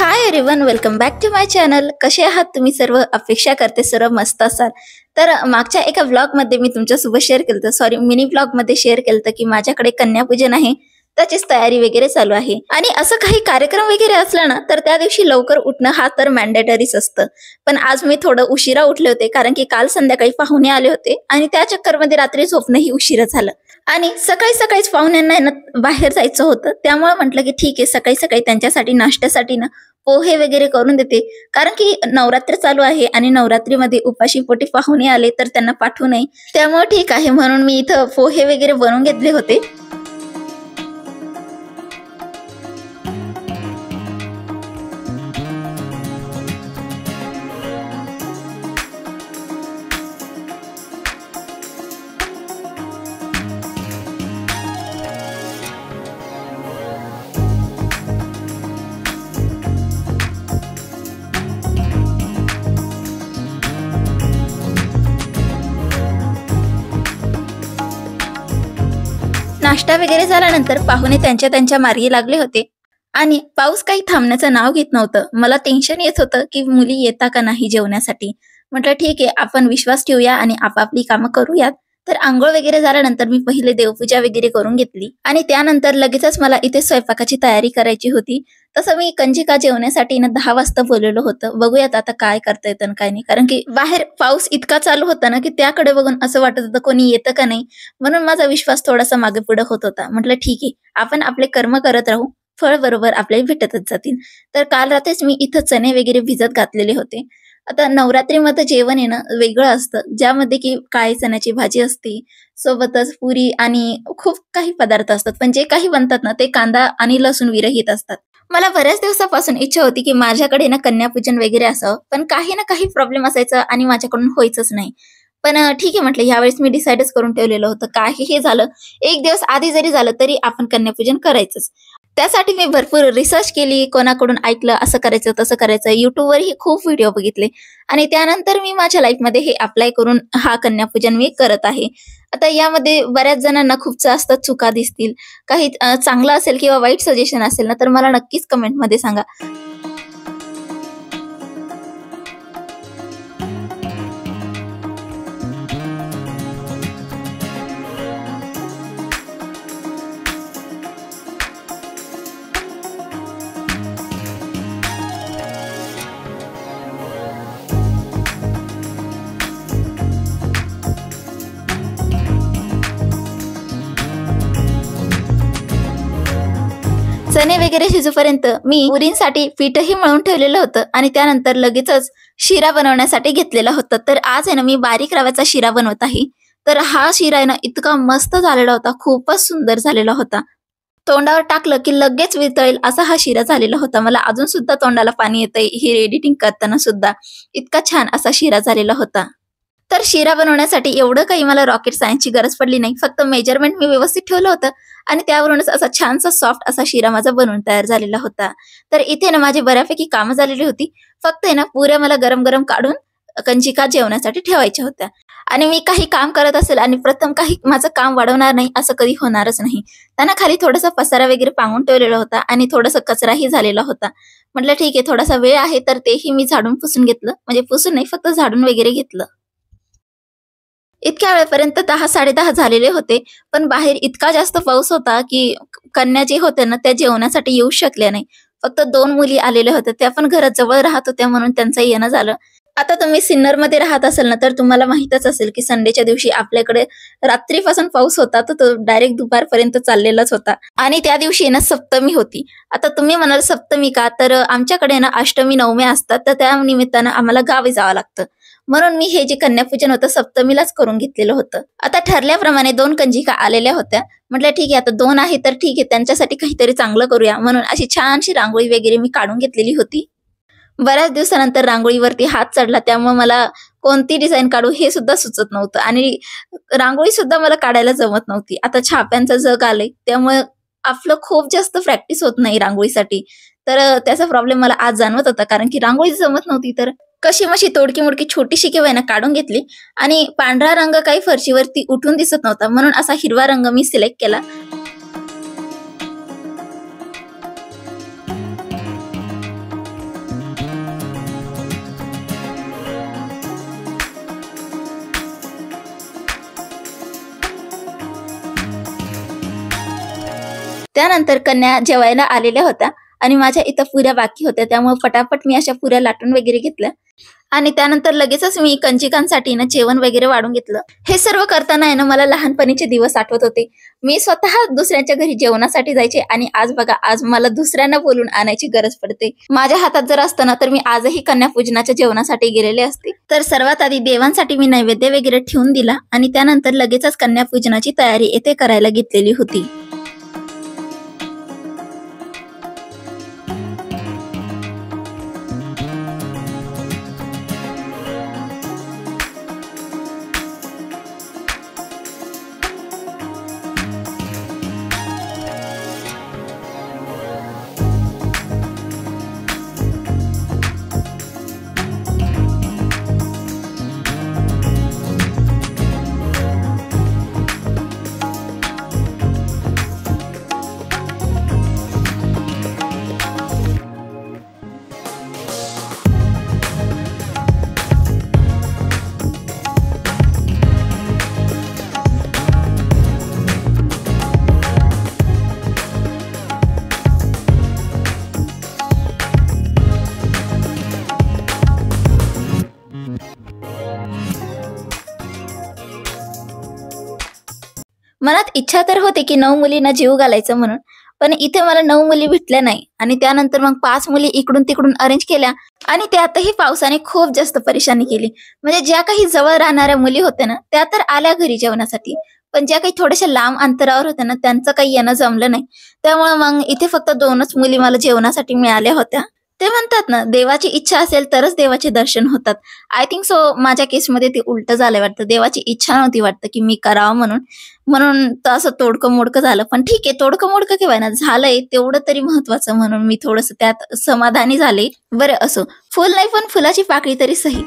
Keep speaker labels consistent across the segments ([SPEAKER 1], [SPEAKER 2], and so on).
[SPEAKER 1] High everyone, welcome back to my channel. कसे आहात तुम्ही सर्व? अपेक्षा करते सर्व मस्त असाल. तर मागच्या एका व्लॉगमध्ये मी तुमच्यासोबत शेअर केलं, सॉरी मिनी व्लॉगमध्ये शेअर केलं की माझ्याकडे कन्यापूजन आहे, त्याचीच तयारी वगैरे चालू आहे. आणि असं काही कार्यक्रम वगैरे असला ना तर त्या दिवशी लवकर उठणं हा तर मॅन्डेटरीच असतं. पण आज मी थोडं उशिरा उठले होते कारण की काल संध्याकाळी पाहुणे आले होते आणि त्या चक्करमध्ये रात्री झोपणंही उशिरा झालं. आणि सकाळी सकाळीच पाहुण्यांना बाहेर जायचं होतं, त्यामुळे म्हटलं की ठीक आहे सकाळी सकाळी त्यांच्यासाठी नाश्त्यासाठी ना पोहे वगैरे करून देते. कारण की नवरात्र चालू आहे आणि नवरात्रीमध्ये उपाशी पोटी पाहुणे आले तर त्यांना पाठवू नये, त्यामुळे ठीक आहे म्हणून मी इथं पोहे वगैरे बनवून घेतले होते. नाश्ता वगैरे झाल्यानंतर पाहुणे त्यांच्या मार्गी लागले होते आणि पाऊस काही थांबण्याचं नाव घेत नव्हतं. मला टेन्शन येत होतं की मुली येता का नाही जेवण्यासाठी. म्हटलं ठीक आहे आपण विश्वास ठेवूया आणि आपापली कामं करूयात. तर आंघोळ वगैरे झाल्यानंतर मी पहिले देवपूजा वगैरे करून घेतली आणि त्यानंतर लगेचच मला इथे स्वयंपाकाची तयारी करायची होती. तसं मी कंजिका जेवण्यासाठी ना 10 वाजता बोलवलं होतं. बघूयात आता काय करता येतं काय नाही, कारण की बाहेर पाऊस इतका चालू होता ना की त्याकडे बघून असं वाटत होतं कोणी येतं का नाही, म्हणून माझा विश्वास थोडासा मागे पुढे होत होता. म्हटलं ठीक आहे आपण आपले कर्म करत राहू, फळ बरोबर आपल्याला भेटतच जातील. तर काल रात्रीच मी इथं चणे वगैरे भिजत घातलेले होते. आता नवरात्रीमध्ये जेवण आहे ना वेगळं असतं, ज्यामध्ये की काळी चण्याची भाजी असते, सोबतच पुरी आणि खूप काही पदार्थ असतात. पण जे काही बनतात ना ते कांदा आणि लसूण विरहित असतात. मला बऱ्याच दिवसापासून इच्छा होती की माझ्याकडे ना कन्यापूजन वगैरे असावं, पण काही ना काही प्रॉब्लेम असायचा आणि माझ्याकडून व्हायचंच नाही. पण ठीक आहे म्हटलं यावेळेस मी डिसाईडच करून ठेवलेलं होतं, काहीही झालं एक दिवस आधी जरी झालं तरी आपण कन्यापूजन करायचंच. त्यासाठी मी भरपूर रिसर्च केली, कोणाकडून ऐकलं असं करायचं तसं करायचं, युट्यूबवरही खूप व्हिडिओ बघितले आणि त्यानंतर मी माझ्या लाईफमध्ये हे अप्लाय करून हा कन्यापूजन मी करत आहे. आता यामध्ये बऱ्याच जणांना खूप जास्त चुका दिसतील, काही चांगलं असेल किंवा वाईट सजेशन असेल ना तर मला नक्कीच कमेंटमध्ये सांगा. चणे वगैरे शिजूपर्यंत मी पुरींसाठी पीठही मळून ठेवलेलं होतं आणि त्यानंतर लगेचच शिरा बनवण्यासाठी घेतलेला होता. तर आज आहे ना मी बारीक रव्याचा शिरा बनवत आहे. तर हा शिरा आहे ना इतका मस्त झालेला होता, खूपच सुंदर झालेला होता. तोंडावर टाकलं की लगेच वितळेल असा हा शिरा झालेला होता. मला अजून सुद्धा तोंडाला पाणी येतंय हे एडिटिंग करताना सुद्धा. इतका छान असा शिरा झालेला होता. तर शिरा बनवण्यासाठी एवढं काही मला रॉकेट सायन्सची गरज पडली नाही, फक्त मेजरमेंट मी व्यवस्थित ठेवलं होतं आणि त्यावरूनच असा छानसा सॉफ्ट असा शिरा माझा बनवून तयार झालेला होता. तर इथे ना माझी बऱ्यापैकी कामं झालेली होती. फक्त आहे ना पुऱ्या मला गरम गरम काढून कंजिका जेवणासाठी ठेवायच्या होत्या. आणि मी काही काम करत असेल आणि प्रथम काही माझं काम वाढवणार नाही असं कधी होणारच नाही. त्यांना खाली थोडासा पसारा वगैरे पांगून ठेवलेला होता आणि थोडासा कचराही झालेला होता. म्हटलं ठीक आहे थोडासा वेळ आहे तर तेही मी झाडून पुसून घेतलं, म्हणजे पुसून नाही फक्त झाडून वगैरे घेतलं. इतक्या वेळेपर्यंत 10-10:30 झालेले होते, पण बाहेर इतका जास्त पाऊस होता की कन्या जे होत्या ना त्या जेवणासाठी येऊ शकल्या नाही. फक्त 2 मुली आलेल्या होत्या, त्या पण घरात जवळ राहत होत्या म्हणून त्यांचं येणं झालं. आता तुम्ही सिन्नरमध्ये राहत असाल ना तर तुम्हाला माहीतच असेल की संडेच्या दिवशी आपल्याकडे रात्रीपासून पाऊस होता, तर तो डायरेक्ट दुपारपर्यंत चाललेलाच होता आणि त्या दिवशी ना सप्तमी होती. आता तुम्ही म्हणाल सप्तमी का, तर आमच्याकडे ना अष्टमी नवम्या असतात, तर त्या निमित्तानं आम्हाला गावी जावं लागतं. म्हणून मी हे जे कन्यापूजन होतं सप्तमीलाच करून घेतलेलं होतं. आता ठरल्याप्रमाणे 2 कंजिका आलेल्या होत्या. म्हटलं ठीक आहे आता 2 आहे तर ठीक आहे त्यांच्यासाठी काहीतरी चांगलं करूया, म्हणून अशी छानशी रांगोळी वगैरे मी काढून घेतलेली होती. बऱ्याच दिवसानंतर रांगोळीवरती हात चढला, त्यामुळे मला कोणती डिझाईन काढू हे सुद्धा सुचत नव्हतं आणि रांगोळी सुद्धा मला काढायला जमत नव्हती. आता छाप्यांचं जग आलंय त्यामुळे आपलं खूप जास्त प्रॅक्टिस होत नाही रांगोळीसाठी. तर त्याचा प्रॉब्लेम मला आज जाणवत होता, कारण की रांगोळी जमत नव्हती. तर कशी-मशी तोडकी-मोडकी छोटीशी किंवा काढून घेतली आणि पांढरा रंग काही फरशीवरती उठून दिसत नव्हता, म्हणून असा हिरवा रंग मी सिलेक्ट केला. त्यानंतर कन्या जेवायला आलेल्या होत्या आणि माझ्या इथं पुऱ्या बाकी होत्या, त्यामुळे फटाफट मी अशा पुऱ्या लाटून वगैरे घेतल्या आणि त्यानंतर लगेचच मी कंजिकांसाठी ना जेवण वगैरे वाढून घेतलं. हे सर्व करताना आहे ना मला लहानपणीचे दिवस आठवत होते. मी स्वतः दुसऱ्यांच्या घरी जेवणासाठी जायचे आणि आज बघा, आज मला दुसऱ्यांना बोलून आणायची गरज पडते. माझ्या हातात जर असतं ना तर मी आजही कन्यापूजनाच्या जेवणासाठी गेलेले असते. तर सर्वात आधी देवांसाठी मी नैवेद्य वगैरे ठेवून दिला आणि त्यानंतर लगेचच कन्यापूजनाची तयारी येथे करायला घेतलेली होती. मनात इच्छा तर होती की 9 मुलींना जीव घालायचं म्हणून, पण इथे मला 9 मुली भेटल्या नाही आणि त्यानंतर मग 5 मुली इकडून तिकडून अरेंज केल्या आणि त्यातही पावसाने खूप जास्त परेशानी केली. म्हणजे ज्या काही जवळ राहणाऱ्या मुली होत्या ना त्या तर आल्या घरी जेवणासाठी, पण ज्या काही थोड्याशा लांब अंतरावर होत्या ना त्यांचं काही येणं जमलं नाही. त्यामुळे मग इथे फक्त 2च मुली मला जेवणासाठी मिळाल्या होत्या. ते म्हणतात ना, देवाची इच्छा असेल तरच देवाचे दर्शन होतात. आय थिंक सो माझ्या केसमध्ये ते उलट झालंय वाटतं. देवाची इच्छा नव्हती वाटतं की मी करावं म्हणून तर असं तोडकं मोडकं झालं. पण ठीक आहे, तोडकं मोडकं केव्हा ना झालंय तेवढं तरी महत्वाचं, म्हणून मी थोडंसं त्यात समाधानी झाले. बरं असो, फुल नाही पण फुलाची पाकळी तरी सही.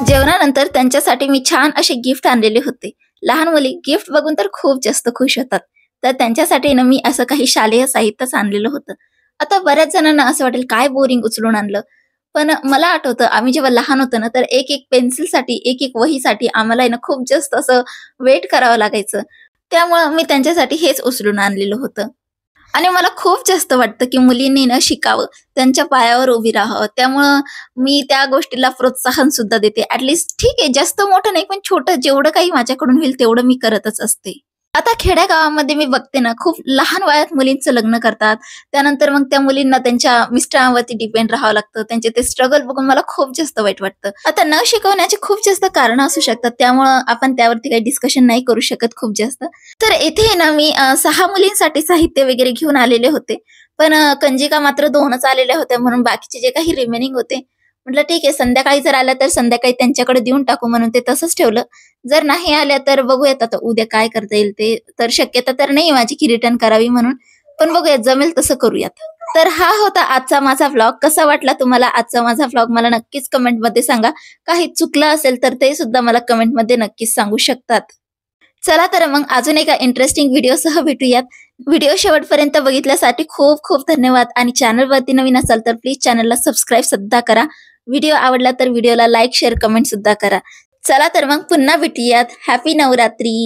[SPEAKER 1] जेवणानंतर त्यांच्यासाठी मी छान असे गिफ्ट आणलेले होते. लहान मुली गिफ्ट बघून तर खूप जास्त खुश होतात. तर त्यांच्यासाठी ना मी असं काही शालेय साहित्यच आणलेलं होतं. आता बऱ्याच जणांना असं वाटेल काय बोरिंग उचलून आणलं, पण मला आठवतं आम्ही जेव्हा लहान होतो ना तर एक एक पेन्सिलसाठी, एक एक वहीसाठी आम्हाला आहे ना खूप जास्त असं वेट करावं लागायचं. त्यामुळं मी त्यांच्यासाठी हेच उचलून आणलेलं होतं. आणि मला खूप जास्त वाटतं की मुलींनी ना शिकावं, त्यांच्या पायावर उभी राहावं. त्यामुळं मी त्या गोष्टीला प्रोत्साहन सुद्धा देते. ऍटलिस्ट ठीक आहे, जास्त मोठं नाही पण छोटं जेवढं काही माझ्याकडून होईल तेवढं मी करतच असते. आता खेड्यागावामध्ये मी बघते ना खूप लहान वयात मुलींचं लग्न करतात. त्यानंतर मग त्या मुलींना त्यांच्या मिस्टरांवरती डिपेंड राहावं लागतं. त्यांचे ते स्ट्रगल बघून मला खूप जास्त वाईट वाटतं. आता न शिकवण्याची खूप जास्त कारणं असू शकतात, त्यामुळं आपण त्यावरती काही डिस्कशन नाही करू शकत खूप जास्त. तर येथे ना मी 6 मुलींसाठी साहित्य वगैरे घेऊन आलेले होते, पण कंजिका मात्र 2च आलेल्या होत्या, म्हणून बाकीचे जे काही रिमेनिंग होते म्हटलं ठीक आहे, संध्याकाळी जर आल्या तर संध्याकाळी त्यांच्याकडे देऊन टाकू, म्हणून ते तसंच ठेवलं. जर नाही आल्या तर बघूयात आता उद्या काय करता येईल ते. तर शक्यता तर नाही माझी की रिटर्न करावी म्हणून, पण बघूयात जमेल तसं करूयात. तर हा होता आजचा माझा व्लॉग. कसा वाटला तुम्हाला आजचा माझा व्लॉग मला नक्कीच कमेंटमध्ये सांगा. काही चुकलं असेल तर ते सुद्धा मला कमेंटमध्ये नक्कीच सांगू शकतात. चला तर मग अजून एका इंटरेस्टिंग व्हिडिओसह भेटूयात. व्हिडिओ शेवटपर्यंत बघितल्यासाठी खूप खूप धन्यवाद आणि चॅनलवरती नवीन असाल तर प्लीज चॅनलला सबस्क्राईब सुद्धा करा. व्हिडिओ आवडला तर व्हिडिओला लाईक, शेअर, कमेंट सुद्धा करा. चला तर मग पुन्हा भेटूयात. हॅपी नवरात्री.